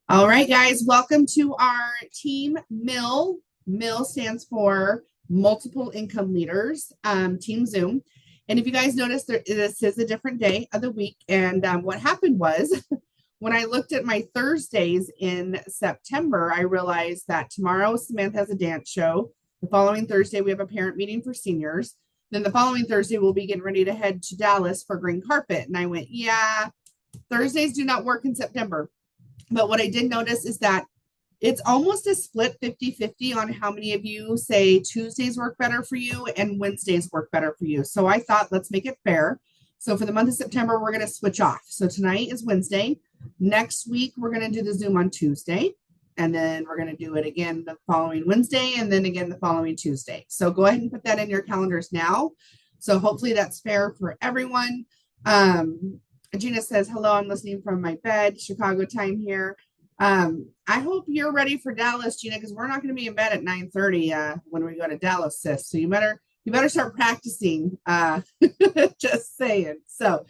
All right, guys, welcome to our Team Mill. Mill stands for Multiple Income Leaders, Team Zoom. And if you guys notice, this is a different day of the week. And what happened was when I looked at my Thursdays in September, I realized that tomorrow Samantha has a dance show. The following Thursday, we have a parent meeting for seniors. Then the following Thursday, we'll be getting ready to head to Dallas for green carpet. And I went, yeah, Thursdays do not work in September. But what I did notice is that it's almost a split 50-50 on how many of you say Tuesdays work better for you and Wednesdays work better for you. So I thought, let's make it fair. So for the month of September, we're going to switch off. So tonight is Wednesday. Next week, we're going to do the Zoom on Tuesday. And then we're going to do it again the following Wednesday and then again the following Tuesday. So go ahead and put that in your calendars now. So hopefully that's fair for everyone. Gina says, hello, I'm listening from my bed, Chicago time here. I hope you're ready for Dallas, Gina, because we're not going to be in bed at 9:30 when we go to Dallas, sis. So you better start practicing. Just saying. So,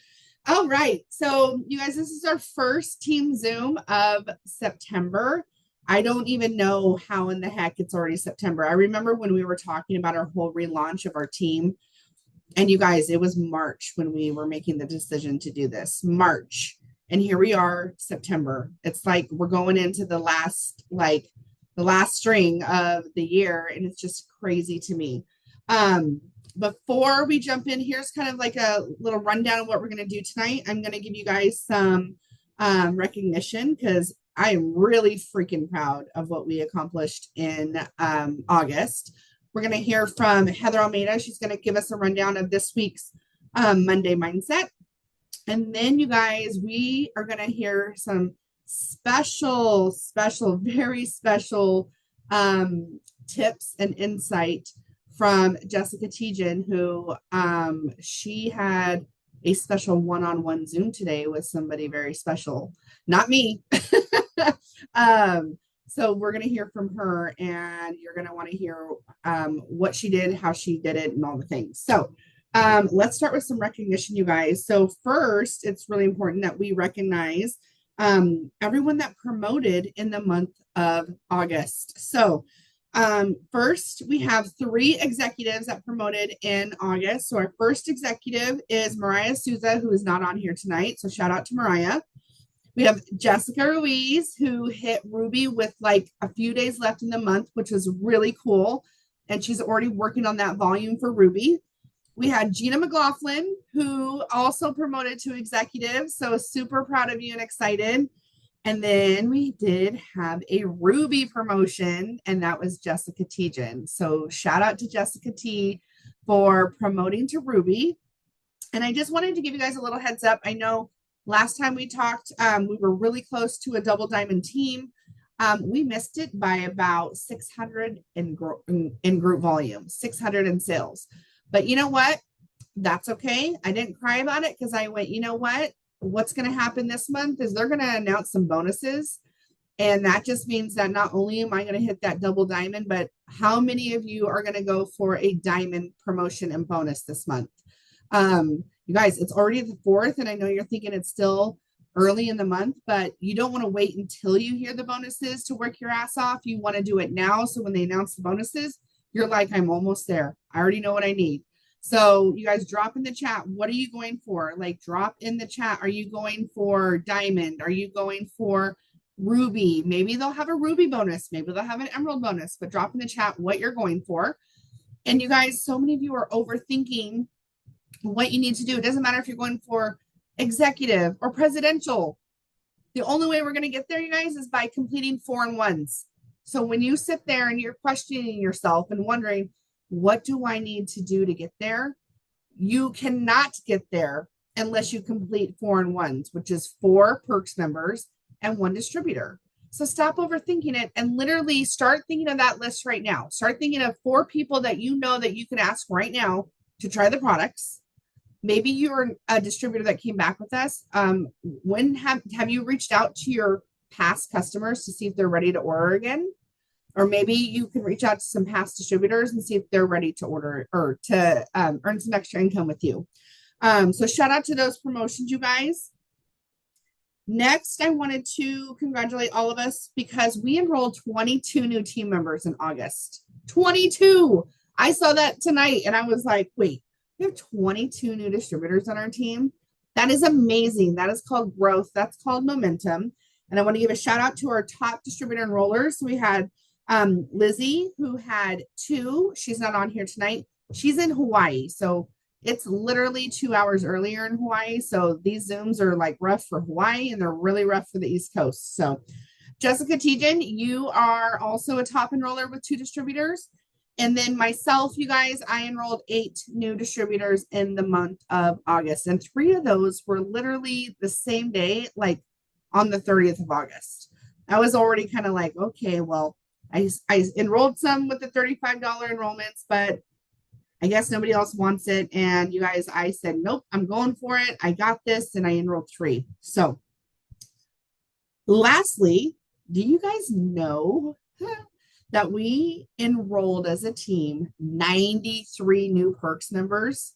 all right. So you guys, this is our first team Zoom of September. I don't even know how in the heck it's already September. I remember when we were talking about our whole relaunch of our team. And you guys, it was March when we were making the decision to do this. March. And here we are, September. It's like we're going into the last string of the year, and it's just crazy to me. Before we jump in, here's kind of like a little rundown of what we're going to do tonight. I'm going to give you guys some recognition because I am really freaking proud of what we accomplished in August. We're going to hear from Heather Almeida. She's going to give us a rundown of this week's Monday Mindset. And then, you guys, we are going to hear some special, very special tips and insight from Jessica Tejan, who she had a special one-on-one Zoom today with somebody very special. Not me. So we're going to hear from her, and you're going to want to hear what she did, how she did it, and all the things. So let's start with some recognition, you guys. So first, it's really important that we recognize everyone that promoted in the month of August. So first, we have 3 executives that promoted in August. So our first executive is Mariah Souza, who is not on here tonight. So shout out to Mariah. We have Jessica Ruiz, who hit Ruby with like a few days left in the month, which was really cool. And she's already working on that volume for Ruby. We had Gina McLaughlin, who also promoted to executive. So super proud of you and excited. And then we did have a Ruby promotion, and that was Jessica Tejan. So shout out to Jessica T for promoting to Ruby. And I just wanted to give you guys a little heads up. I know last time we talked, we were really close to a double diamond team. We missed it by about 600 in group volume, 600 in sales. But you know what? That's okay. I didn't cry about it because I went, you know what? What's going to happen this month is they're going to announce some bonuses. And that just means that not only am I going to hit that double diamond, but how many of you are going to go for a diamond promotion and bonus this month? You guys, it's already the 4th, and I know you're thinking it's still early in the month, but you don't want to wait until you hear the bonuses to work your ass off. You want to do it now. So when they announce the bonuses, you're like, I'm almost there. I already know what I need. So you guys drop in the chat. What are you going for? Like, drop in the chat. Are you going for diamond? Are you going for ruby? Maybe they'll have a ruby bonus. Maybe they'll have an emerald bonus, but drop in the chat what you're going for. And you guys, so many of you are overthinking what you need to do. It doesn't matter if you're going for executive or presidential. The only way we're going to get there, you guys, is by completing 4-in-1s. So when you sit there and you're questioning yourself and wondering, what do I need to do to get there? You cannot get there unless you complete 4-in-1s, which is 4 perks members and 1 distributor. So stop overthinking it and literally start thinking of that list right now. Start thinking of 4 people that you know that you can ask right now to try the products. Maybe you're a distributor that came back with us. When have you reached out to your past customers to see if they're ready to order again? Or maybe you can reach out to some past distributors and see if they're ready to order or to earn some extra income with you. So shout out to those promotions, you guys. Next, I wanted to congratulate all of us because we enrolled 22 new team members in August. 22. I saw that tonight and I was like, wait, we have 22 new distributors on our team. That is amazing. That is called growth. That's called momentum. And I want to give a shout out to our top distributor enrollers. We had Lizzie, who had 2. She's not on here tonight. She's in Hawaii. So it's literally 2 hours earlier in Hawaii. So these Zooms are like rough for Hawaii and they're really rough for the East Coast. So Jessica Tejan, you are also a top enroller with 2 distributors. And then myself, you guys, I enrolled 8 new distributors in the month of August. And 3 of those were literally the same day, like on the 30th of August. I was already kind of like, okay, well, I enrolled some with the $35 enrollments, but I guess nobody else wants it. And you guys, I said, nope, I'm going for it. I got this. And I enrolled 3. So lastly, do you guys know that we enrolled as a team 93 new Perks members?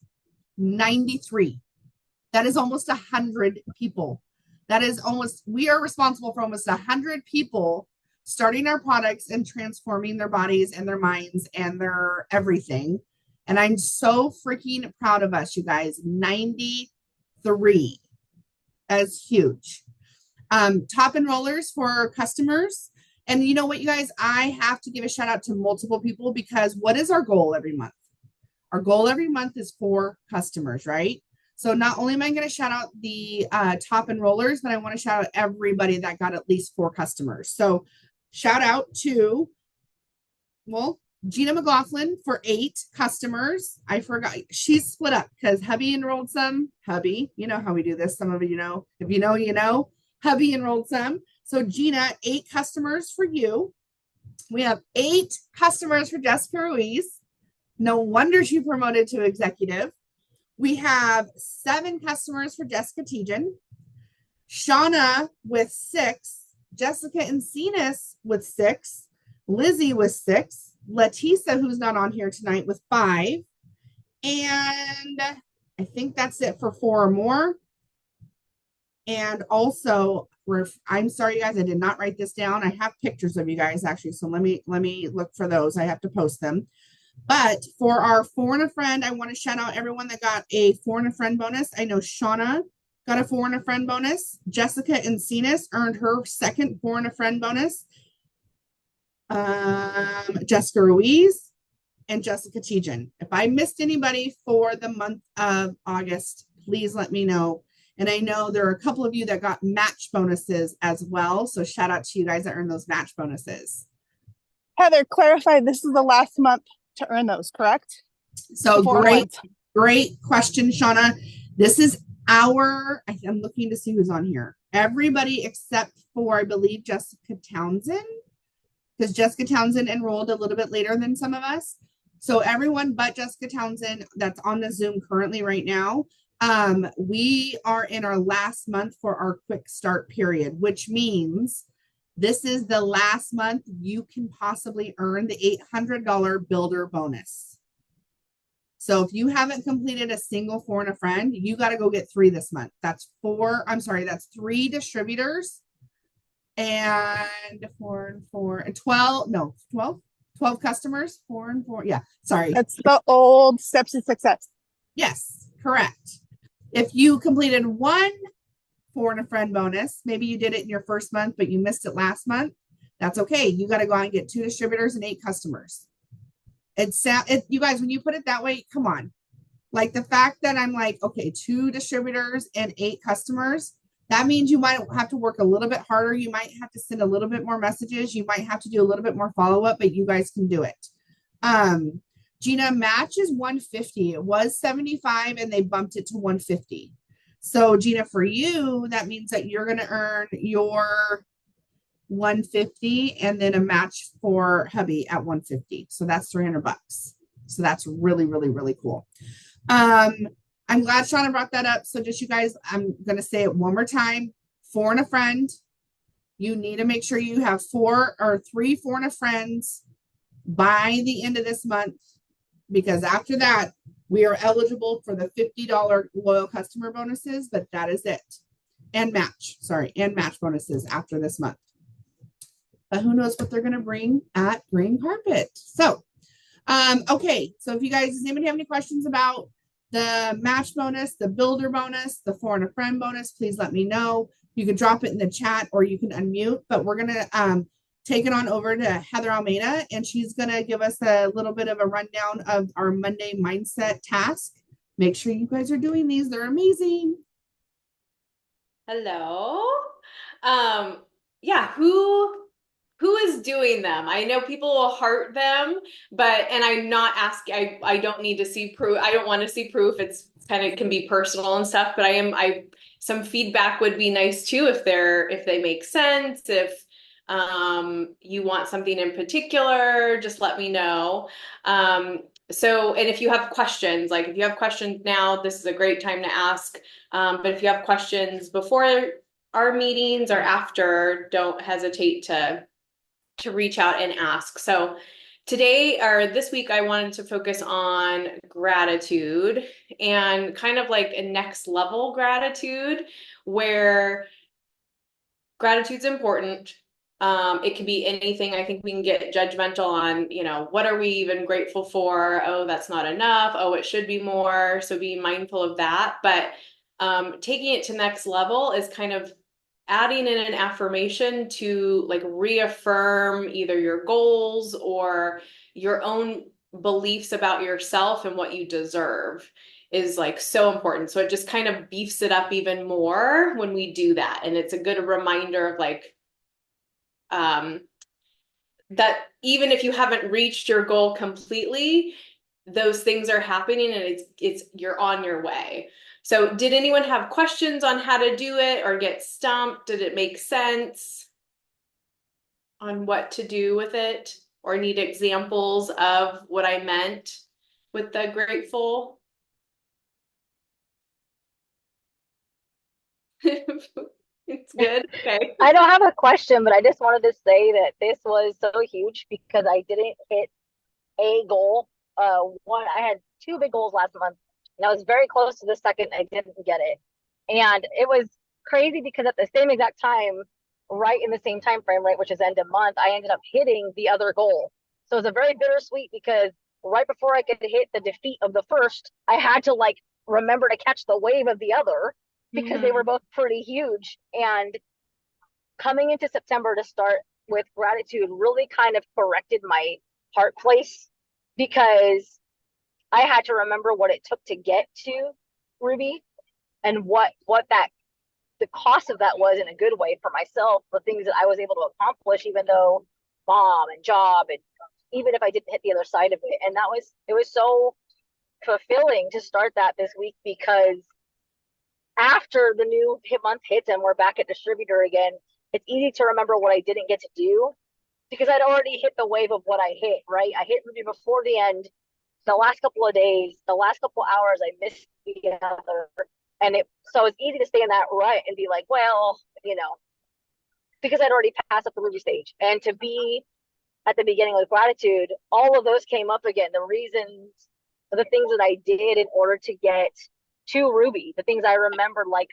93. That is almost 100 people. That is almost, we are responsible for almost 100 people starting our products and transforming their bodies and their minds and their everything. And I'm so freaking proud of us, you guys. 93. That's huge. Top enrollers for customers. And you know what, you guys, I have to give a shout out to multiple people because what is our goal every month? Our goal every month is 4 customers, right? So not only am I going to shout out the top enrollers, but I want to shout out everybody that got at least 4 customers. So shout out to, well, Gina McLaughlin for 8 customers. I forgot. She's split up because hubby enrolled some. Hubby, you know how we do this. Some of you know. If you know, you know. Hubby enrolled some. So Gina, 8 customers for you. We have 8 customers for Jessica Ruiz. No wonder she promoted to executive. We have 7 customers for Jessica Tejan. Shauna with 6. Jessica Encinas with 6. Lizzie with 6. Letisa, who's not on here tonight, with 5. And I think that's it for 4 or more. And also, I'm sorry, you guys, I did not write this down. I have pictures of you guys actually, so let me look for those. I have to post them. But for our 4 and a friend, I want to shout out everyone that got a 4 and a friend bonus. I know Shauna got a 4 and a friend bonus. Jessica Encinas earned her second 4 and a friend bonus. Jessica Ruiz and Jessica Tejan. If I missed anybody for the month of August, please let me know. And I know there are a couple of you that got match bonuses as well. So shout out to you guys that earned those match bonuses. Heather, clarify, this is the last month to earn those, correct? So great question, Shauna. This is I'm looking to see who's on here. Everybody except for, I believe, Jessica Townsend, because Jessica Townsend enrolled a little bit later than some of us. So everyone but Jessica Townsend that's on the Zoom currently right now, we are in our last month for our quick start period, which means this is the last month you can possibly earn the $800 builder bonus. So if you haven't completed a single 4 and a friend, you got to go get 3 this month. That's 3 distributors and 4 and 4 and 12 customers, 4 and 4. Yeah, sorry. That's the old steps to success. Yes, correct. If you completed 1 4 and a friend bonus, maybe you did it in your first month, but you missed it last month, that's okay. You got to go out and get 2 distributors and 8 customers. You guys, when you put it that way, come on. Like the fact that I'm like, okay, 2 distributors and 8 customers, that means you might have to work a little bit harder. You might have to send a little bit more messages. You might have to do a little bit more follow-up, but you guys can do it. Gina, match is 150. It was 75 and they bumped it to 150. So Gina, for you, that means that you're going to earn your 150 and then a match for hubby at 150. So that's $300. So that's really, really, really cool. I'm glad Shauna brought that up. So just you guys, I'm going to say it one more time. 4 and a friend. You need to make sure you have 4 or 3 4 and a friends by the end of this month, because after that, we are eligible for the $50 loyal customer bonuses, but that is it. and match bonuses after this month. But who knows what they're going to bring at Green Carpet. So, okay. So if you guys, does anybody have any questions about the match bonus, the builder bonus, the 4 and a friend bonus, please let me know. You can drop it in the chat or you can unmute, but we're going to take it on over to Heather Almeida, and she's going to give us a little bit of a rundown of our Monday mindset task. Make sure you guys are doing these. They're amazing. Hello. Yeah, who is doing them? I know people will heart them, and I'm not asking, I don't need to see proof. I don't want to see proof. It's kind of can be personal and stuff, but some feedback would be nice too if they make sense. If you want something in particular, just let me know. So, and if you have questions, like if you have questions now, this is a great time to ask. But if you have questions before our meetings or after, don't hesitate to reach out and ask. So today or this week, I wanted to focus on gratitude and kind of like a next level gratitude where gratitude's important. It can be anything. I think we can get judgmental on, what are we even grateful for? Oh, that's not enough. Oh, it should be more. So be mindful of that. But taking it to next level is kind of adding in an affirmation to like reaffirm either your goals or your own beliefs about yourself and what you deserve is like so important. So it just kind of beefs it up even more when we do that. And it's a good reminder of like, that even if you haven't reached your goal completely, those things are happening and you're on your way. So did anyone have questions on how to do it or get stumped? Did it make sense on what to do with it or need examples of what I meant with the grateful? It's good. Okay. I don't have a question, but I just wanted to say that this was so huge because I didn't hit a goal. I had 2 big goals last month, and I was very close to the second. I didn't get it, and it was crazy because at the same exact time, right in the same time frame, right, which is end of month, I ended up hitting the other goal. So it was a very bittersweet because right before I could hit the defeat of the first, I had to like remember to catch the wave of the other because they were both pretty huge. And coming into September to start with gratitude really kind of corrected my heart place because I had to remember what it took to get to Ruby and what that the cost of that was in a good way for myself, the things that I was able to accomplish, even though mom and job, and even if I didn't hit the other side of it. And it was so fulfilling to start that this week because after the new hit month hits and we're back at distributor again, it's easy to remember what I didn't get to do because I'd already hit the wave of what I hit, right? I hit Ruby before the end. The last couple of days, the last couple of hours, I missed the other. So it's easy to stay in that rut and be like, well, because I'd already passed up the Ruby stage. And to be at the beginning with gratitude, all of those came up again. The reasons, the things that I did in order to get to Ruby, the things I remembered, like,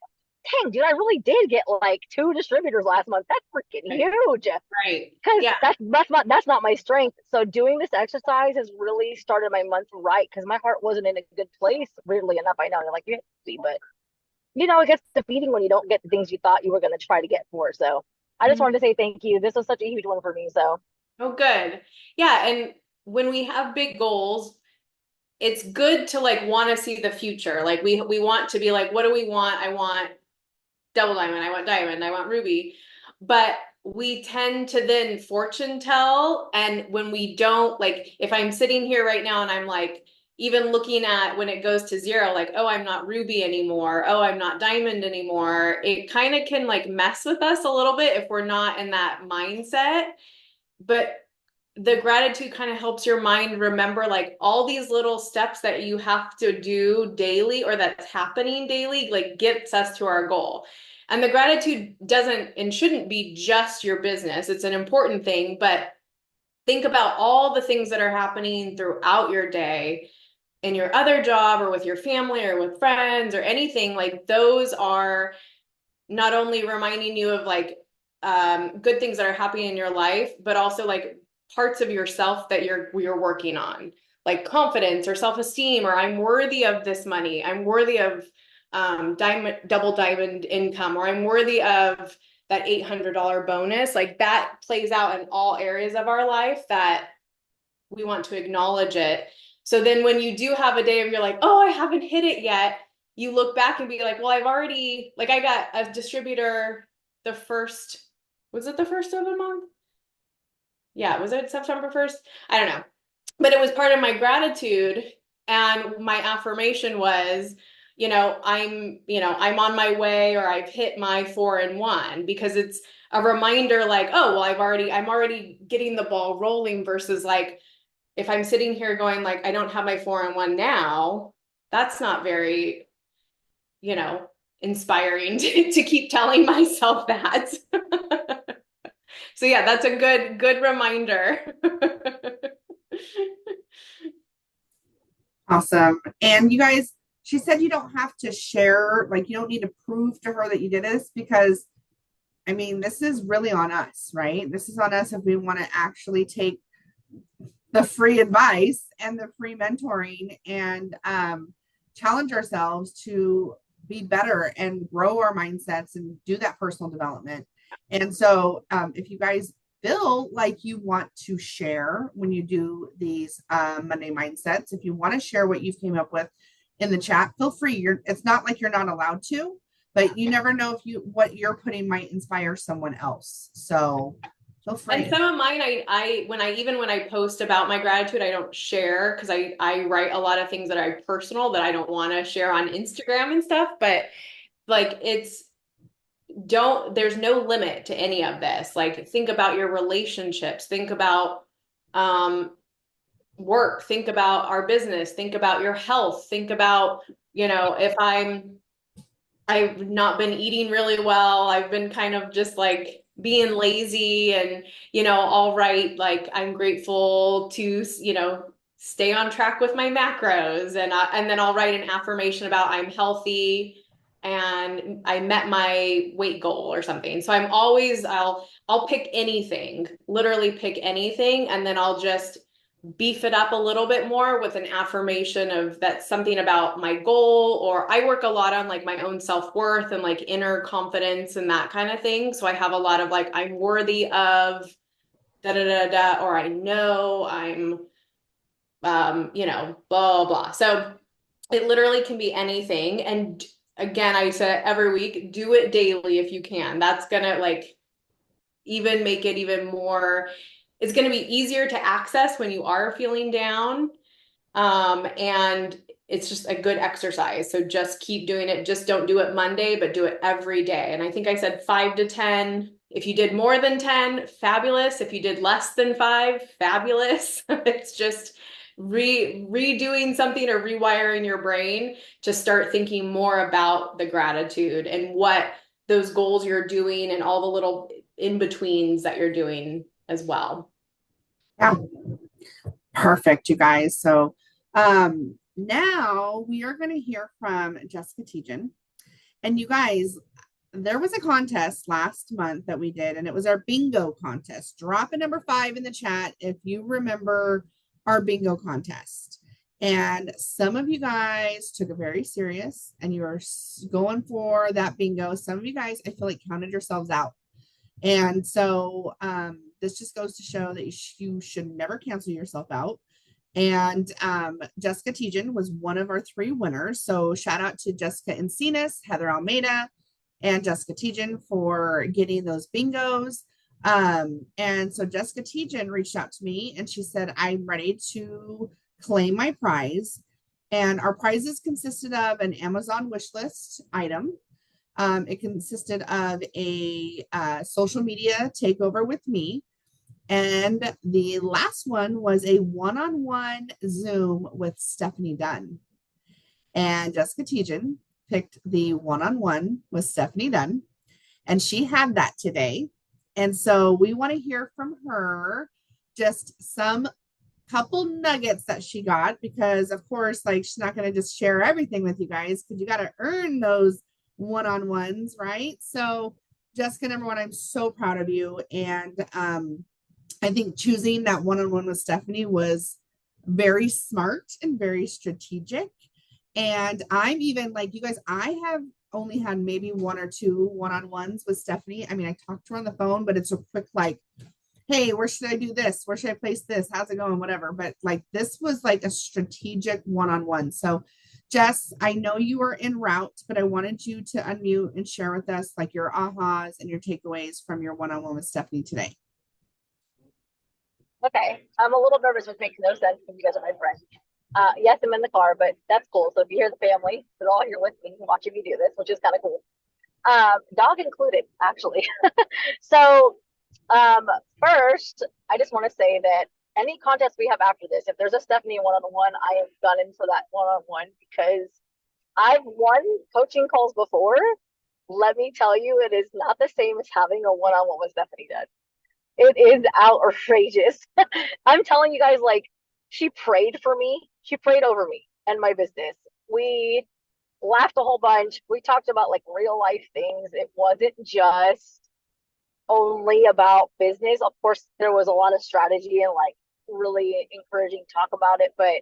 dang, dude, I really did get like 2 distributors last month. That's freaking huge. Right. Because that's not my strength. So doing this exercise has really started my month right because my heart wasn't in a good place. Weirdly enough, I know you're like, you see, but it gets defeating when you don't get the things you thought you were going to try to get for. So I just wanted to say thank you. This was such a huge one for me. So. Oh, good. Yeah. And when we have big goals, it's good to like want to see the future. Like we want to be like, what do we want? I want double diamond. I want diamond. I want ruby. But we tend to then fortune tell. And when we don't, like, if I'm sitting here right now and I'm like, even looking at when it goes to 0, like, oh, I'm not ruby anymore. Oh, I'm not diamond anymore. It kind of can like mess with us a little bit if we're not in that mindset. But the gratitude kind of helps your mind remember like all these little steps that you have to do daily or that's happening daily, like gets us to our goal. And the gratitude doesn't and shouldn't be just your business. It's an important thing, but think about all the things that are happening throughout your day in your other job or with your family or with friends or anything. Like those are not only reminding you of like good things that are happening in your life, but also like parts of yourself that you're working on, like confidence or self-esteem, or I'm worthy of this money, I'm worthy of double diamond income, or I'm worthy of that $800 bonus. Like that plays out in all areas of our life that we want to acknowledge it. So then when you do have a day of you're like, oh, I haven't hit it yet, you look back and be like, well, I've already, like I got a distributor the first, was it the first of the month? Yeah, was it September 1st? I don't know. But it was part of my gratitude. And my affirmation was, I'm on my way, or I've hit my 4-in-1, because it's a reminder like, oh, well, I'm already getting the ball rolling, versus like, if I'm sitting here going like, I don't have my 4-in-1 now, that's not very, inspiring to keep telling myself that. So yeah, that's a good reminder. Awesome. And you guys, she said you don't have to share, like, you don't need to prove to her that you did this, because I mean, this is really on us, right? This is on us if we want to actually take the free advice and the free mentoring and challenge ourselves to be better and grow our mindsets and do that personal development. And so if you guys feel like you want to share when you do these Monday mindsets, if you want to share what you've came up with in the chat, feel free. It's not like you're not allowed to, but you never know if what you're putting might inspire someone else. So feel free. And some of mine, when I post about my gratitude, I don't share, because I write a lot of things that are personal that I don't want to share on Instagram and stuff. But like, there's no limit to any of this. Like, think about your relationships, think about work, think about our business, think about your health, think about, if I've not been eating really well, I've been kind of just like being lazy, and all right, like I'm grateful to stay on track with my macros, and then I'll write an affirmation about I'm healthy and I met my weight goal or something. So I'll pick anything, literally pick anything, and then I'll just beef it up a little bit more with an affirmation of that's something about my goal. Or I work a lot on like my own self-worth and like inner confidence and that kind of thing. So I have a lot of like, I'm worthy of da da da da, or I know I'm blah blah. So it literally can be anything. And again, I said every week, do it daily if you can. That's gonna like even make it even more, it's going to be easier to access when you are feeling down. And it's just a good exercise. So just keep doing it. Just don't do it Monday, but do it every day. And I think I said 5 to 10. If you did more than 10, fabulous. If you did less than 5, fabulous. It's just redoing something or rewiring your brain to start thinking more about the gratitude and what those goals you're doing and all the little in-betweens that you're doing as well. Yeah. Perfect, you guys. So now we are going to hear from Jessica Tejan. And you guys, there was a contest last month that we did, and it was our bingo contest. Drop a number 5 in the chat if you remember our bingo contest. And some of you guys took it very serious and you were going for that bingo. Some of you guys, I feel like, counted yourselves out. And so this just goes to show that you should never cancel yourself out. And Jessica Tejan was one of our 3 winners. So shout out to Jessica Encinas, Heather Almeida, and Jessica Tejan for getting those bingos. And so Jessica Tejan reached out to me and she said, I'm ready to claim my prize. And our prizes consisted of an Amazon wish list item. It consisted of a social media takeover with me. And the last one was a one-on-one Zoom with Stephanie Dunn. And Jessica Tejan picked the one-on-one with Stephanie Dunn. And she had that today. And so we want to hear from her just some couple nuggets that she got, because of course, like, she's not going to just share everything with you guys, because you got to earn those one-on-ones, right? So Jessica, number one, I'm so proud of you. And I think choosing that one-on-one with Stephanie was very smart and very strategic. And I'm even like you guys, I have only had maybe one or two one-on-ones with Stephanie. I mean, I talked to her on the phone, but it's a quick like, hey, where should I do this? Where should I place this? How's it going? Whatever. But like this was like a strategic one-on-one. So Jess, I know you were en route, but I wanted you to unmute and share with us like your ahas and your takeaways from your one-on-one with Stephanie today. Okay, I'm a little nervous, which makes no sense because you guys are my friends. Yes, I'm in the car, but that's cool. So if you hear the family, they're all here with me watching me do this, which is kind of cool. Dog included, actually. So, first, I just want to say that any contest we have after this, if there's a Stephanie one-on-one, I am gunning for that one-on-one because I've won coaching calls before. Let me tell you, it is not the same as having a one-on-one with Stephanie does. It is outrageous. I'm telling you guys, like, she prayed for me. She prayed over me and my business. We laughed a whole bunch. We talked about like real life things. It wasn't just only about business. Of course, there was a lot of strategy and like really encouraging talk about it, but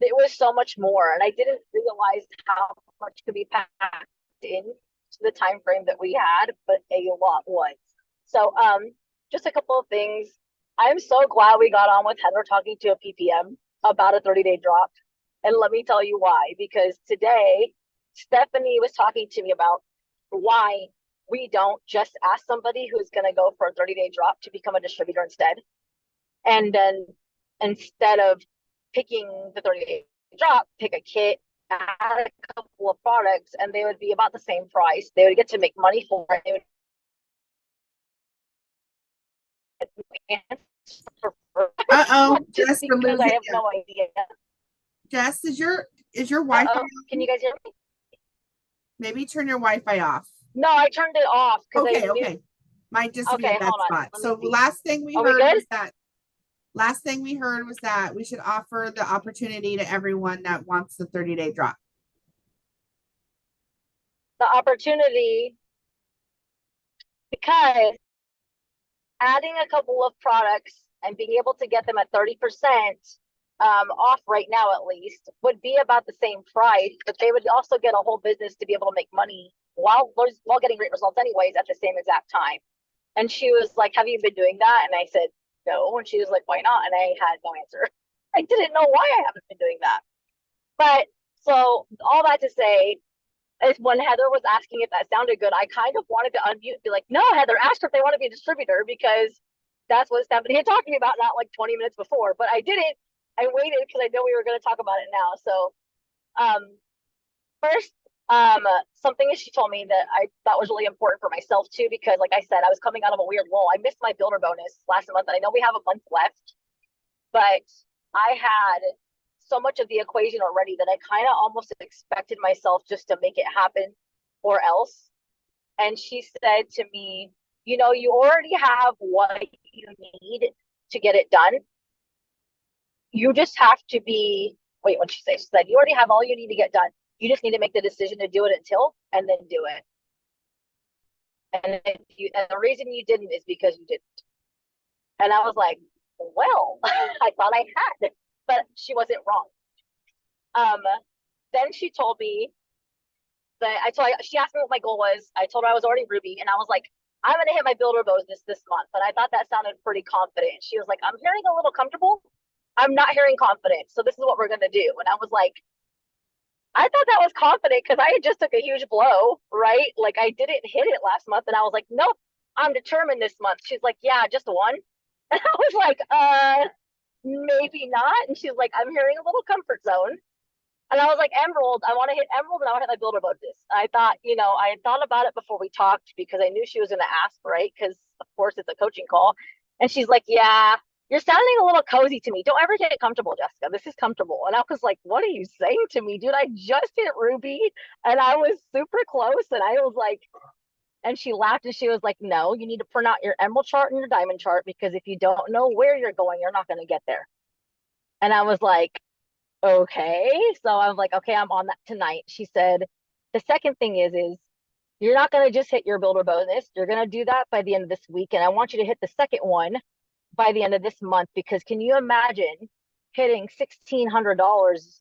it was so much more. And I didn't realize how much could be packed in to the time frame that we had, but a lot was. So just a couple of things. I'm so glad we got on with Heather talking to a PPM about a 30-day drop. And let me tell you why. Because today, Stephanie was talking to me about why we don't just ask somebody who's going to go for a 30-day drop to become a distributor instead. And then instead of picking the 30-day drop, pick a kit, add a couple of products, and they would be about the same price. They would get to make money for it. They would Uh-oh, just Jess, we're because I losing have you. no idea. Jess, is your Wi-Fi? Uh-oh. Can you guys hear me? Maybe turn your Wi-Fi off. No, I turned it off because Okay, I knew. okay. Might just be Okay, a bad hold on. spot. Let me So see. last thing we Are we heard good? was that we should offer the opportunity to everyone that wants the 30-day drop. The opportunity, because adding a couple of products and being able to get them at 30% off right now, at least, would be about the same price, but they would also get a whole business to be able to make money while getting great results anyways at the same exact time. And she was like, have you been doing that? And I said, no. And she was like, why not? And I had no answer. I didn't know why I haven't been doing that. But so all that to say is when Heather was asking if that sounded good, I kind of wanted to unmute and be like, no, Heather, ask her if they want to be a distributor because that's what Stephanie had talked to me about not like 20 minutes before. But I didn't. I waited because I know we were going to talk about it now. So first, something that she told me that I thought was really important for myself too, because like I said, I was coming out of a weird lull. I missed my builder bonus last month. And I know we have a month left, but I had so much of the equation already that I kind of almost expected myself just to make it happen or else. And she said to me, you know, you already have what you need to get it done. You just have to be, wait, what she say? She said, you already have all you need to get done. You just need to make the decision to do it until, and then do it. And the reason you didn't is because you didn't. And I was like, well, I thought I had, but she wasn't wrong. Then she told me that she asked me what my goal was. I told her I was already Ruby, and I was like, I'm gonna hit my builder bonus this month. But I thought that sounded pretty confident. She was like, I'm hearing a little comfortable. I'm not hearing confident. So this is what we're gonna do. And I was like, I thought that was confident because I had just took a huge blow, right? Like I didn't hit it last month, and I was like, nope, I'm determined this month. She's like, yeah, just one. And I was like, maybe not. And she's like, I'm hearing a little comfort zone. And I was like, Emerald, I want to hit Emerald and I want to hit my builder bonus. I thought, you know, I had thought about it before we talked because I knew she was going to ask, right? Because of course it's a coaching call. And she's like, yeah, you're sounding a little cozy to me. Don't ever get comfortable, Jessica. This is comfortable. And I was like, what are you saying to me, dude? I just hit Ruby and I was super close. And I was like, and she laughed and she was like, no, you need to print out your Emerald chart and your diamond chart because if you don't know where you're going, you're not going to get there. And I was like, okay. So I was like, okay, I'm on that tonight. She said, the second thing is You're not going to just hit your builder bonus. You're going to do that by the end of this week. And I want you to hit the second one by the end of this month, because can you imagine hitting $1,600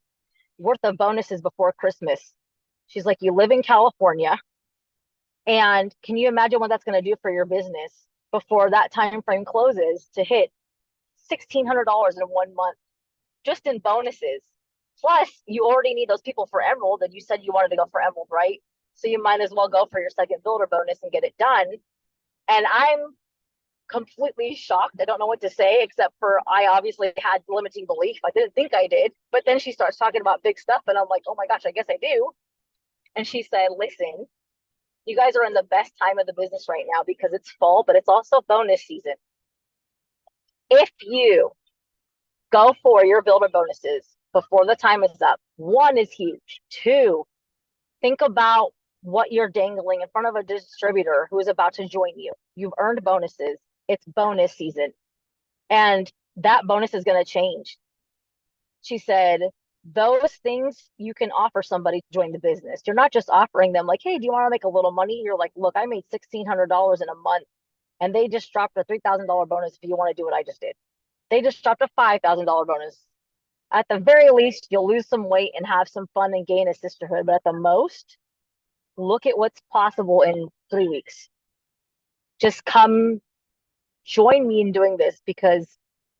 worth of bonuses before Christmas? She's like, you live in California. And can you imagine what that's going to do for your business before that time frame closes to hit $1,600 in 1 month just in bonuses? Plus, you already need those people for Emerald, and you said you wanted to go for Emerald, right? So you might as well go for your second builder bonus and get it done. And I'm completely shocked. I don't know what to say, except for I obviously had limiting belief. I didn't think I did. But then she starts talking about big stuff, and I'm like, oh my gosh, I guess I do. And she said, listen, you guys are in the best time of the business right now because it's fall, but it's also bonus season. If you go for your builder bonuses before the time is up, one is huge. Two, think about what you're dangling in front of a distributor who is about to join you. You've earned bonuses. It's bonus season. And that bonus is going to change. She said, those things you can offer somebody to join the business. You're not just offering them like, hey, do you want to make a little money? You're like, look, I made $1,600 in a month, and they just dropped a $3,000 bonus if you want to do what I just did. They just dropped a $5,000 bonus. At the very least, you'll lose some weight and have some fun and gain a sisterhood. But at the most, look at what's possible in 3 weeks. Just come join me in doing this because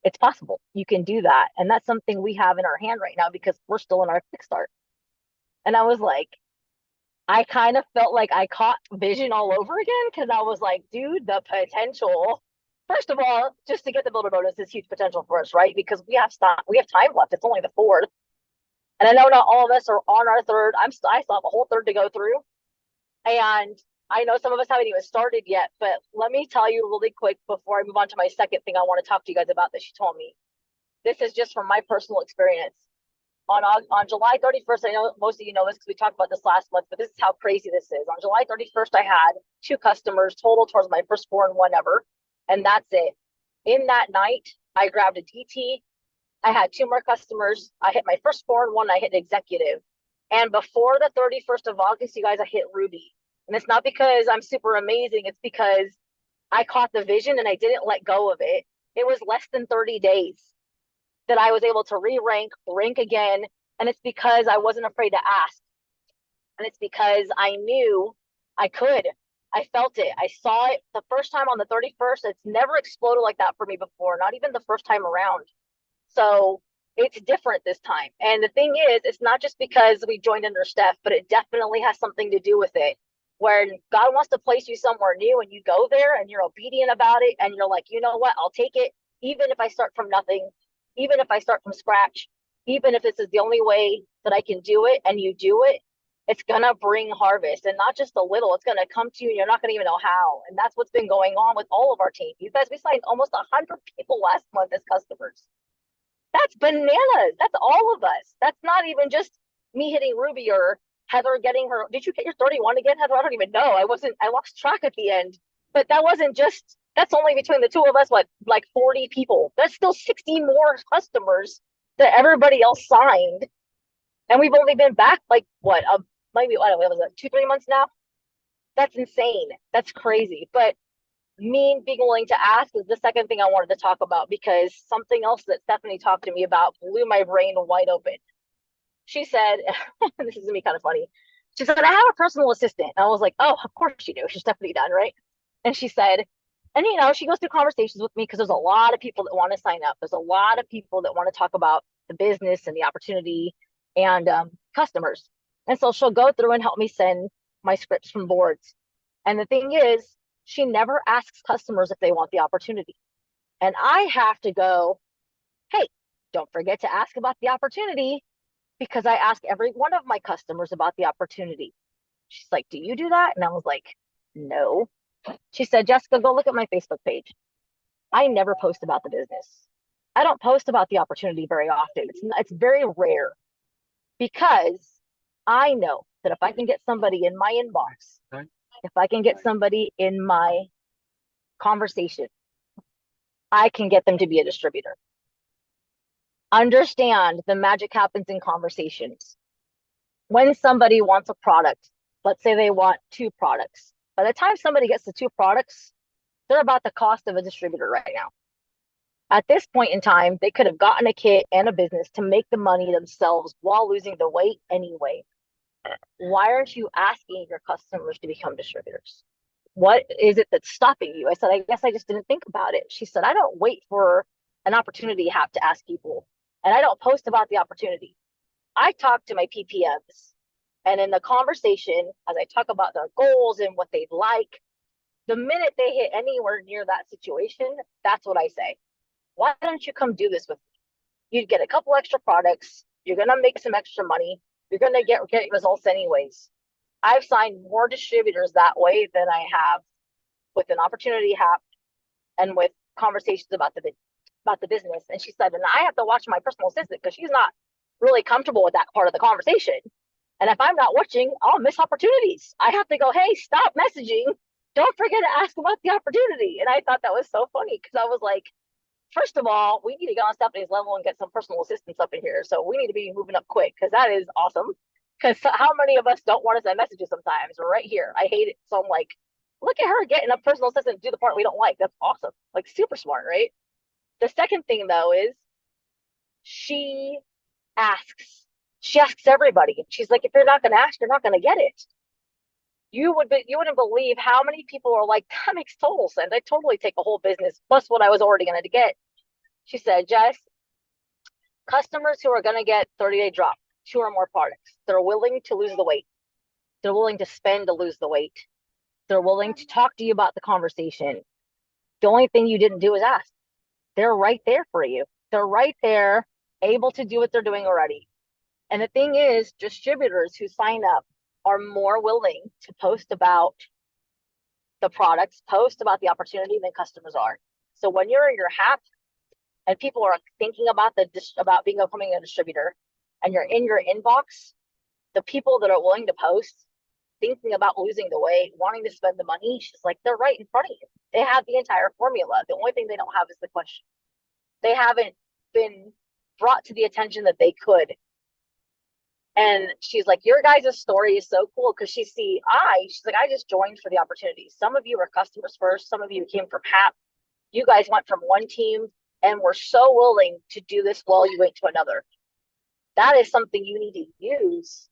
it's possible. You can do that. And that's something we have in our hand right now because we're still in our kickstart. And I was like, I kind of felt like I caught vision all over again because I was like, dude, the potential. First of all, just to get the builder bonus is huge potential for us, right? Because we have time left. It's only the fourth. And I know not all of us are on our third. I still have a whole third to go through. And I know some of us haven't even started yet, but let me tell you really quick before I move on to my second thing I want to talk to you guys about that she told me. This is just from my personal experience. On July 31st, I know most of you know this because we talked about this last month, but this is how crazy this is. On July 31st, I had 2 customers total towards my firstborn one ever, and that's it. In that night, I grabbed a DT. I had 2 more customers. I hit my firstborn one. I hit executive. And before the 31st of August, you guys, I hit Ruby. And it's not because I'm super amazing. It's because I caught the vision and I didn't let go of it. It was less than 30 days that I was able to rank again. And it's because I wasn't afraid to ask. And it's because I knew I could. I felt it. I saw it the first time on the 31st. It's never exploded like that for me before, not even the first time around. So it's different this time. And the thing is, it's not just because we joined under Steph, but it definitely has something to do with it. Where God wants to place you somewhere new and you go there and you're obedient about it and you're like, you know what, I'll take it. Even if I start from nothing, even if I start from scratch, even if this is the only way that I can do it and you do it, it's going to bring harvest, and not just a little. It's going to come to you and you're not going to even know how. And that's what's been going on with all of our team. You guys, we signed almost 100 people last month as customers. That's bananas. That's all of us. That's not even just me hitting Ruby or Heather getting her. Did you get your 31 again, Heather? I don't even know. I lost track at the end. But that wasn't just, that's only between the two of us, what, like 40 people. That's still 60 more customers that everybody else signed. And we've only been back like what, maybe, what was it, 2-3 months now? That's insane. That's crazy. But me being willing to ask is the second thing I wanted to talk about, because something else that Stephanie talked to me about blew my brain wide open. She said, this is gonna be kind of funny. She said, I have a personal assistant. And I was like, oh, of course you do. She's Stephanie Dunn, right? And she said, and she goes through conversations with me because there's a lot of people that want to sign up. There's a lot of people that want to talk about the business and the opportunity and customers. And so she'll go through and help me send my scripts from boards. And the thing is, she never asks customers if they want the opportunity. And I have to go, hey, don't forget to ask about the opportunity, because I ask every one of my customers about the opportunity. She's like, do you do that? And I was like, no. She said, Jessica, go look at my Facebook page. I never post about the business. I don't post about the opportunity very often. It's very rare, because I know that if I can get somebody in my inbox, if I can get somebody in my conversation, I can get them to be a distributor. Understand the magic happens in conversations. When somebody wants a product, Let's say they want 2 products. By the time somebody gets the 2 products, they're about the cost of a distributor right now. At this point in time, they could have gotten a kit and a business to make the money themselves while losing the weight anyway. Why aren't you asking your customers to become distributors? What is it that's stopping you? I said, I guess I just didn't think about it. She said, I don't wait for an opportunity to have to ask people, and I don't post about the opportunity. I talk to my PPMs, and in the conversation, as I talk about their goals and what they'd like, the minute they hit anywhere near that situation, that's what I say. Why don't you come do this with me? You'd get a couple extra products. You're going to make some extra money. You're going to get results anyways. I've signed more distributors that way than I have with an opportunity hap and with conversations about the business. And she said, and I have to watch my personal assistant because she's not really comfortable with that part of the conversation. And if I'm not watching, I'll miss opportunities. I have to go, hey, stop messaging. Don't forget to ask about the opportunity. And I thought that was so funny because I was like, first of all, we need to get on Stephanie's level and get some personal assistants up in here. So we need to be moving up quick because that is awesome. Because how many of us don't want to send messages sometimes? We're right here. I hate it. So I'm like, look at her getting a personal assistant to do the part we don't like. That's awesome. Like super smart, right? The second thing though is she asks everybody. She's like, if you're not going to ask, you're not going to get it. You wouldn't believe how many people are like, that makes total sense. I totally take a whole business plus what I was already going to get. She said, Jess, customers who are going to get 30-day drop, 2 or more products, they're willing to lose the weight. They're willing to spend to lose the weight. They're willing to talk to you about the conversation. The only thing you didn't do is ask. They're right there for you. They're right there, able to do what they're doing already. And the thing is, distributors who sign up are more willing to post about the products, post about the opportunity than customers are. So when you're in your hap and people are thinking about becoming a distributor and you're in your inbox, the people that are willing to post, thinking about losing the weight, wanting to spend the money, she's like, they're right in front of you. They have the entire formula. The only thing they don't have is the question. They haven't been brought to the attention that they could. And she's like, your guys' story is so cool because she's like, I just joined for the opportunity. Some of you were customers first. Some of you came from HAP. You guys went from one team and were so willing to do this while you went to another. That is something you need to use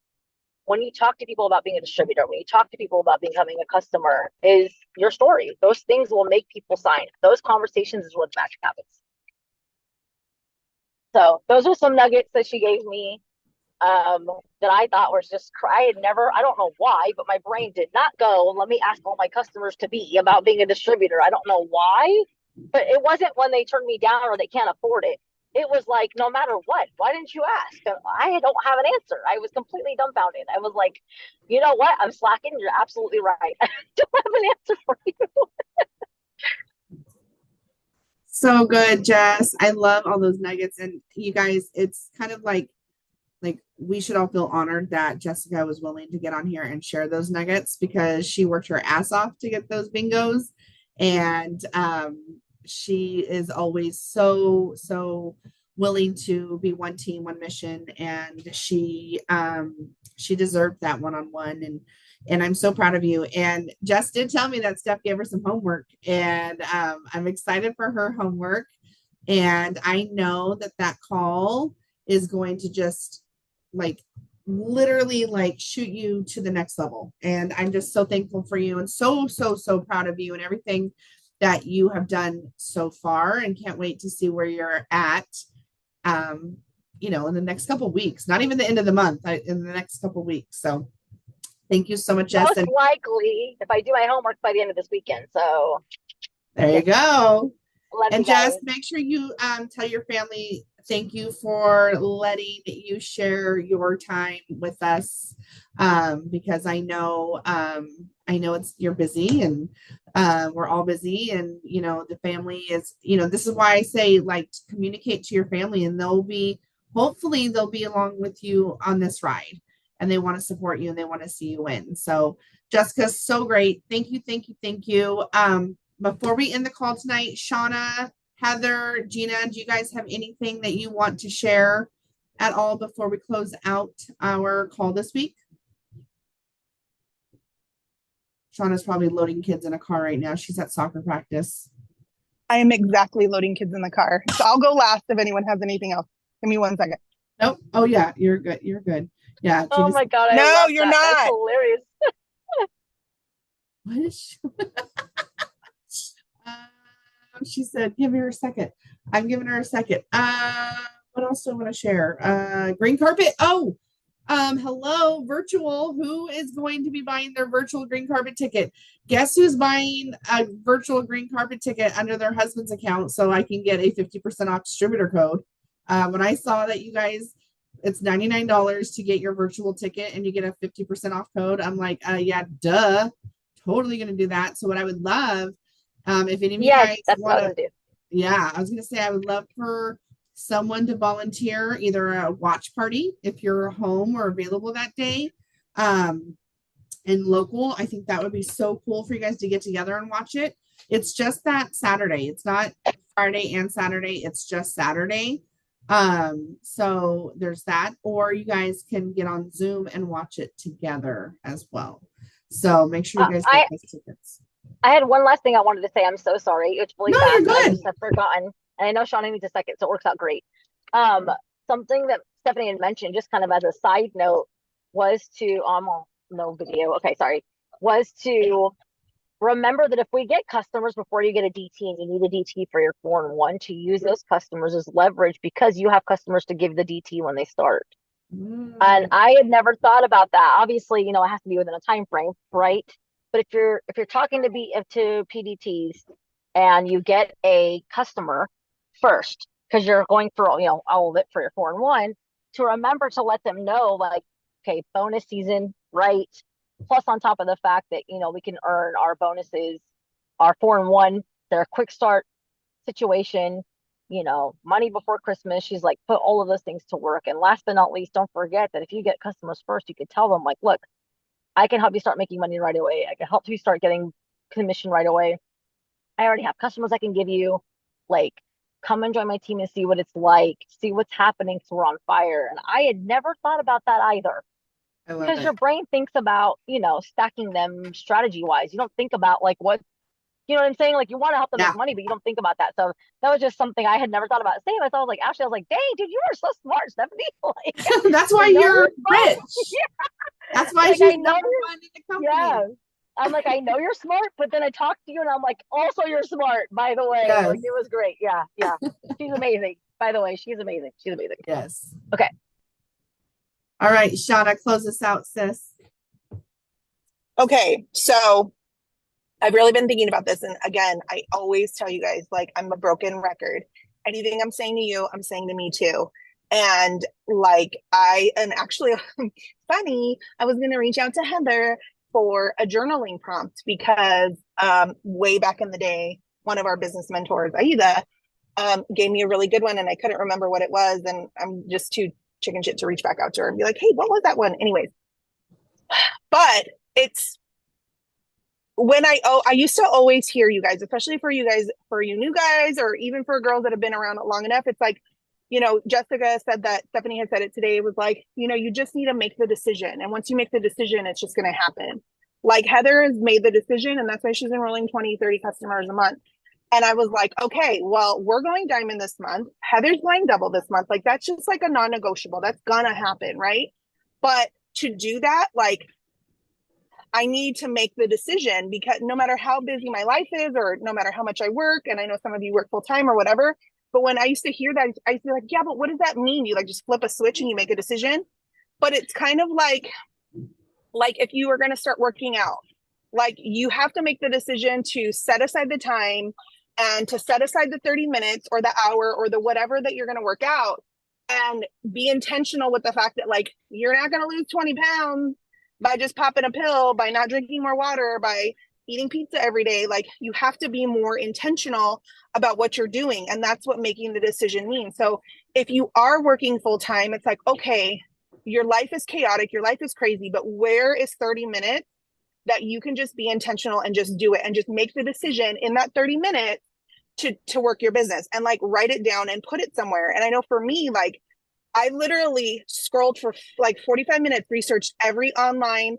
when you talk to people about being a distributor, when you talk to people about becoming a customer, is your story. Those things will make people sign. Those conversations is what magic happens. So those are some nuggets that she gave me that I thought was just, I don't know why, but my brain did not go, let me ask all my customers to be about being a distributor. I don't know why, but it wasn't when they turn me down or they can't afford it. It was like, no matter what, why didn't you ask? I don't have an answer. I was completely dumbfounded. I was like, you know what? I'm slacking. You're absolutely right. I don't have an answer for you. So good, Jess. I love all those nuggets. And you guys, it's kind of like we should all feel honored that Jessica was willing to get on here and share those nuggets because she worked her ass off to get those bingos. And she is always so willing to be one team, one mission. And she deserved that one-on-one. And I'm so proud of you. And Jess did tell me that Steph gave her some homework, and I'm excited for her homework. And I know that call is going to just literally shoot you to the next level. And I'm just so thankful for you and so proud of you and everything that you have done so far, and can't wait to see where you're at, in the next couple of weeks, not even the end of the month, in the next couple of weeks. So thank you so much, Jess. Most likely if I do my homework by the end of this weekend. So there you go. And Jess, make sure you tell your family thank you for letting you share your time with us, because I know you're busy, and we're all busy, and the family is, this is why I say communicate to your family, and hopefully they'll be along with you on this ride, and they want to support you and they want to see you win. So Jessica's so great. Thank you. Before we end the call tonight, Shauna, Heather, Gina, do you guys have anything that you want to share at all before we close out our call this week? Shauna's probably loading kids in a car right now. She's at soccer practice. I am exactly loading kids in the car. So I'll go last if anyone has anything else. Give me 1 second. Nope. Oh yeah, you're good. You're good. Yeah. Oh my God, I No, love you're that. That's not. hilarious. What is she? She said, give her a second. I'm giving her a second. What else do I want to share? Green carpet. Oh, hello, virtual. Who is going to be buying their virtual green carpet ticket? Guess who's buying a virtual green carpet ticket under their husband's account so I can get a 50% off distributor code? When I saw that you guys, it's $99 to get your virtual ticket and you get a 50% off code, I'm like, yeah, duh. Totally going to do that. So what I would love, if any of you Yes, guys that's what I want was gonna do. yeah, I was going to say I would love for someone to volunteer either a watch party if you're home or available that day, and local. I think that would be so cool for you guys to get together and watch it. It's just that Saturday. It's not Friday and Saturday. It's just Saturday. So there's that, or you guys can get on Zoom and watch it together as well. So make sure you guys get those tickets. I had one last thing I wanted to say. I'm so sorry. It's really No, fast. you're I good. just have forgotten. And I know Shauna needs a second, so it works out great. Something that Stephanie had mentioned, just kind of as a side note, was to no video. Okay, sorry. Was to remember that if we get customers before you get a DT and you need a DT for your 4-in-1, to use those customers as leverage because you have customers to give the DT when they start. And I had never thought about that. Obviously, you know, it has to be within a time frame, right? But if you're talking to PDTs and you get a customer first, because you're going through, you know, all of it for your 4-in-1, to remember to let them know, like, okay, bonus season, right? Plus on top of the fact that, you know, we can earn our bonuses, our 4-in-1, they're a quick start situation, you know, money before Christmas. She's like, put all of those things to work. And last but not least, don't forget that if you get customers first, you could tell them, like, look, I can help you start making money right away. I can help you start getting commission right away. I already have customers I can give you. Like, come and join my team and see what it's like, see what's happening, so we're on fire. And I had never thought about that either. Because your brain thinks about, you know, stacking them strategy wise. You don't think about like what, you know what I'm saying? Like, you want to help them make money, but you don't think about that. So that was just something I had never thought about. Same as I was like, Ashley, I was like, dang, dude, you are so smart, Stephanie. Like, that's why you're rich. Yeah. That's why Like, she's number one in the company. Yeah. I'm like, I know you're smart, but then I talked to you and I'm like, also you're smart, by the way. Yes. Like, it was great. Yeah. Yeah. She's amazing. By the way, she's amazing. She's amazing. Yes. Okay. All right, Shauna, close us out, sis. Okay, so I've really been thinking about this. And again, I always tell you guys, like, I'm a broken record. Anything I'm saying to you, I'm saying to me too. And like, I am actually funny. I was going to reach out to Heather for a journaling prompt because way back in the day, one of our business mentors, Aida, gave me a really good one and I couldn't remember what it was. And I'm just too chicken shit to reach back out to her and be like, hey, what was that one? Anyways, but it's when I used to always hear you guys, especially for you guys, for you new guys, or even for girls that have been around long enough. It's like, you know, Jessica said that, Stephanie had said it today. It was like, you know, you just need to make the decision. And once you make the decision, it's just going to happen. Like, Heather has made the decision and that's why she's enrolling 20, 30 customers a month. And I was like, okay, well, we're going diamond this month. Heather's going double this month. Like, that's just like a non-negotiable. That's gonna happen, right? But to do that, like, I need to make the decision because no matter how busy my life is or no matter how much I work, and I know some of you work full time or whatever, but when I used to hear that, I used to be like, yeah, but what does that mean? You like just flip a switch and you make a decision? But it's kind of like if you were going to start working out, like, you have to make the decision to set aside the time and to set aside the 30 minutes or the hour or the whatever that you're going to work out, and be intentional with the fact that, like, you're not going to lose 20 pounds by just popping a pill, by not drinking more water, by eating pizza every day. Like, you have to be more intentional about what you're doing. And that's what making the decision means. So if you are working full time, it's like, okay, your life is chaotic, your life is crazy, but where is 30 minutes that you can just be intentional and just do it and just make the decision in that 30 minutes to work your business, and like write it down and put it somewhere. And I know for me, like, I literally scrolled for like 45 minutes, researched every online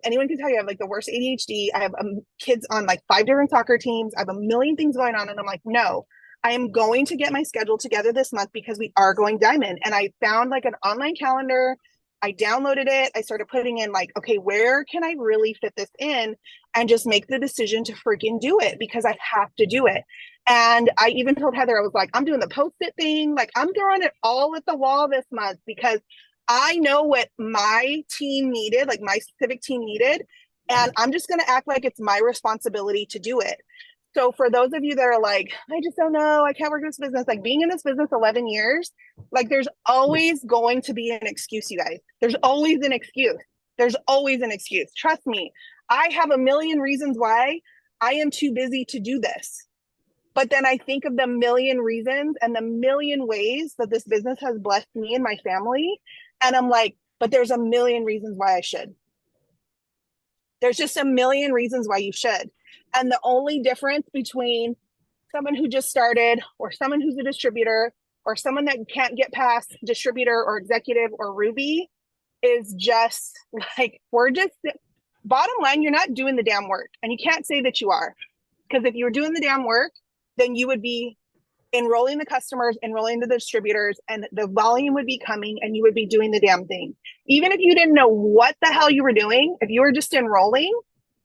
Anyone can tell you I have like the worst ADHD. I have kids on like 5 different soccer teams. I have a million things going on. And I'm like, no, I am going to get my schedule together this month because we are going diamond. And I found like an online calendar. I downloaded it. I started putting in like, okay, where can I really fit this in and just make the decision to freaking do it because I have to do it. And I even told Heather, I was like, I'm doing the post-it thing. Like I'm throwing it all at the wall this month because I know what my team needed, like my specific team needed, and I'm just going to act like it's my responsibility to do it. So for those of you that are like, I just don't know, I can't work in this business, like being in this business 11 years, like there's always going to be an excuse, you guys. There's always an excuse. There's always an excuse. Trust me, I have a million reasons why I am too busy to do this. But then I think of the million reasons and the million ways that this business has blessed me and my family. And I'm like, but there's a million reasons why I should. There's just a million reasons why you should. And the only difference between someone who just started or someone who's a distributor or someone that can't get past distributor or executive or Ruby is just like, we're just, bottom line, you're not doing the damn work. And you can't say that you are. Because if you were doing the damn work, then you would be enrolling the customers, enrolling the distributors, and the volume would be coming and you would be doing the damn thing. Even if you didn't know what the hell you were doing, if you were just enrolling,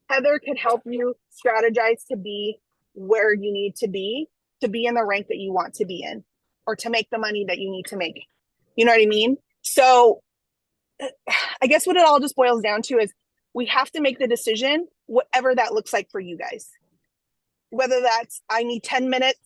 Heather could help you strategize to be where you need to be in the rank that you want to be in, or to make the money that you need to make. You know what I mean? So I guess what it all just boils down to is we have to make the decision, whatever that looks like for you guys. Whether that's I need 10 minutes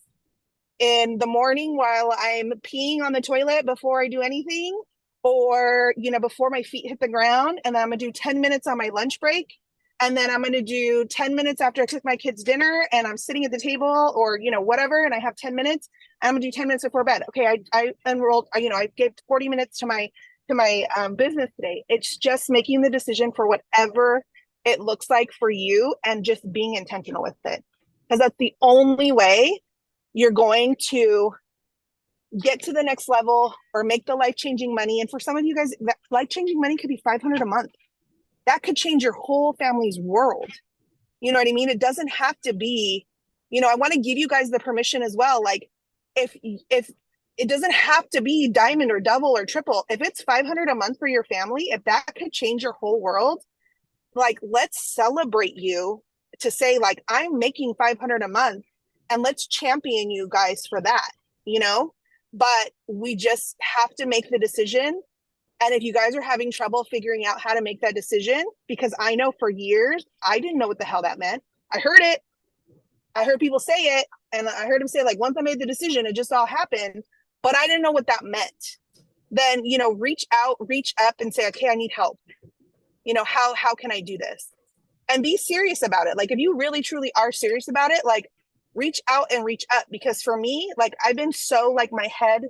in the morning while I'm peeing on the toilet before I do anything, or, you know, before my feet hit the ground, and then I'm gonna do 10 minutes on my lunch break. And then I'm going to do 10 minutes after I cook my kids dinner and I'm sitting at the table or, you know, whatever. And I have 10 minutes, I'm going to do 10 minutes before bed. Okay. I enrolled, you know, I gave 40 minutes to my business today. It's just making the decision for whatever it looks like for you and just being intentional with it. Because that's the only way you're going to get to the next level or make the life-changing money. And for some of you guys, that life-changing money could be $500 a month. That could change your whole family's world. You know what I mean? It doesn't have to be, you know, I want to give you guys the permission as well. Like if it doesn't have to be diamond or double or triple, if it's $500 a month for your family, if that could change your whole world, like, let's celebrate you to say like, I'm making $500 a month and let's champion you guys for that, you know, but we just have to make the decision. And if you guys are having trouble figuring out how to make that decision, because I know for years, I didn't know what the hell that meant. I heard it. I heard people say it. And I heard them say, like, once I made the decision, it just all happened. But I didn't know what that meant. Then, you know, reach out, reach up and say, okay, I need help. You know, how can I do this? And be serious about it. Like, if you really, truly are serious about it, like, reach out and reach up. Because for me, like, I've been so, like, my head,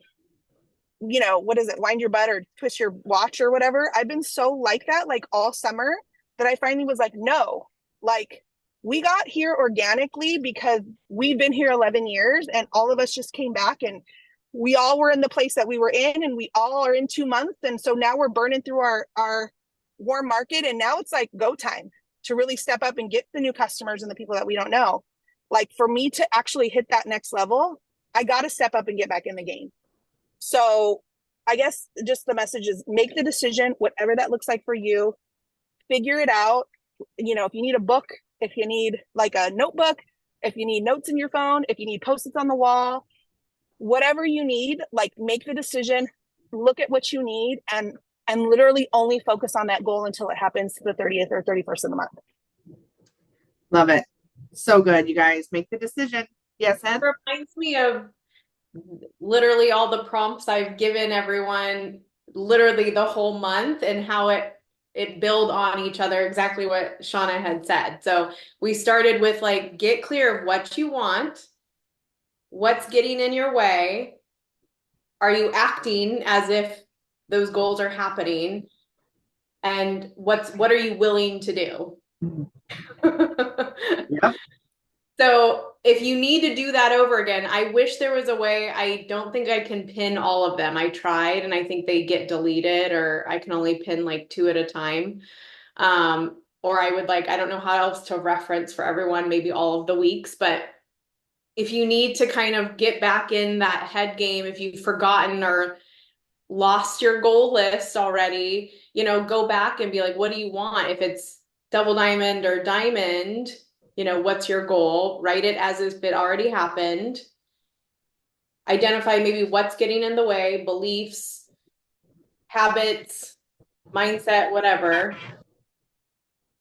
you know, what is it? Wind your butt or twist your watch or whatever. I've been so like that, like all summer, that I finally was like, no, like we got here organically because we've been here 11 years and all of us just came back and we all were in the place that we were in and we all are in 2 months. And so now we're burning through our warm market. And now it's like go time to really step up and get the new customers and the people that we don't know. Like for me to actually hit that next level, I got to step up and get back in the game. So I guess just the message is make the decision, whatever that looks like for you, figure it out. You know, if you need a book, if you need like a notebook, if you need notes in your phone, if you need Post-its on the wall, whatever you need, like make the decision, look at what you need and literally only focus on that goal until it happens to the 30th or 31st of the month. Love it. So good. You guys make the decision. Yes, Ed? It reminds me of literally all the prompts I've given everyone literally the whole month and how it build on each other, exactly what Shauna had said. So we started with like, get clear of what you want, what's getting in your way, are you acting as if those goals are happening, and what are you willing to do? Yeah. So if you need to do that over again, I wish there was a way. I don't think I can pin all of them. I tried and I think they get deleted, or I can only pin like 2 at a time. Or I would like, I don't know how else to reference for everyone, maybe all of the weeks, but if you need to kind of get back in that head game, if you've forgotten or lost your goal list already, you know, go back and be like, what do you want? If it's double diamond or diamond, you know, what's your goal? Write it as if it already happened. Identify maybe what's getting in the way, beliefs, habits, mindset, whatever.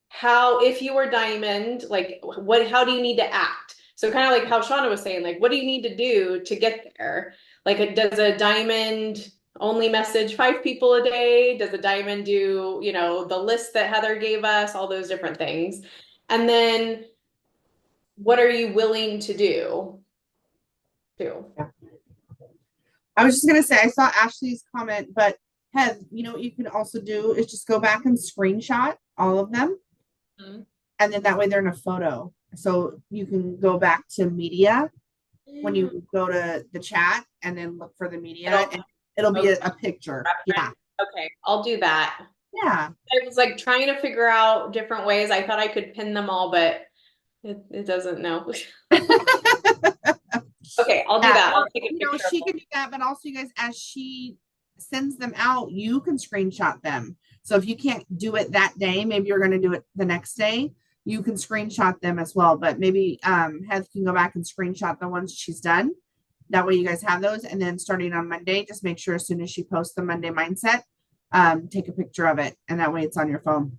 How, if you were diamond, like what, how do you need to act? So kind of like how Shauna was saying, like, what do you need to do to get there? Like, does a diamond only message 5 people a day? Does a diamond do, you know, the list that Heather gave us, all those different things? And then what are you willing to do too? I was just gonna say I saw Ashley's comment, but Heath, you know what you can also do is just go back and screenshot all of them, and then that way they're in a photo. So you can go back to media when you go to the chat and then look for the media, and it'll be a picture. Yeah. Okay, I'll do that. Yeah. I was like trying to figure out different ways. I thought I could pin them all, but it doesn't know. Okay, I'll do that. I'll take a You know, picture. she can do that, but also you guys, as she sends them out, you can screenshot them. So if you can't do it that day, maybe you're going to do it the next day, you can screenshot them as well. But maybe Heath can go back and screenshot the ones she's done. That way you guys have those. And then starting on Monday, just make sure as soon as she posts the Monday mindset, take a picture of it. And that way it's on your phone.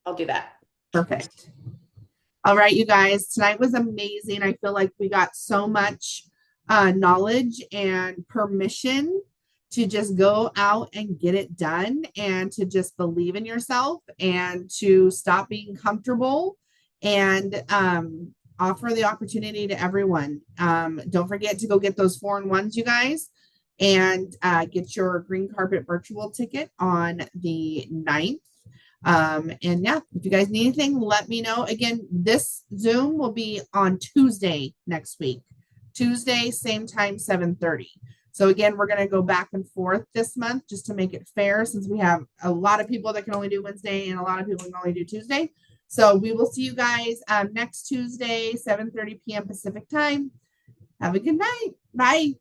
I'll do that. Perfect. All right, you guys, tonight was amazing. I feel like we got so much knowledge and permission to just go out and get it done, and to just believe in yourself, and to stop being comfortable, and offer the opportunity to everyone. Don't forget to go get those 4-in-1s, you guys, and get your green carpet virtual ticket on the 9th. And yeah, if you guys need anything, let me know. Again, this Zoom will be on Tuesday next week. Tuesday, same time, 7:30. So again, we're going to go back and forth this month just to make it fair, since we have a lot of people that can only do Wednesday and a lot of people can only do Tuesday. So we will see you guys next Tuesday, 7:30 p.m. Pacific time. Have a good night. Bye.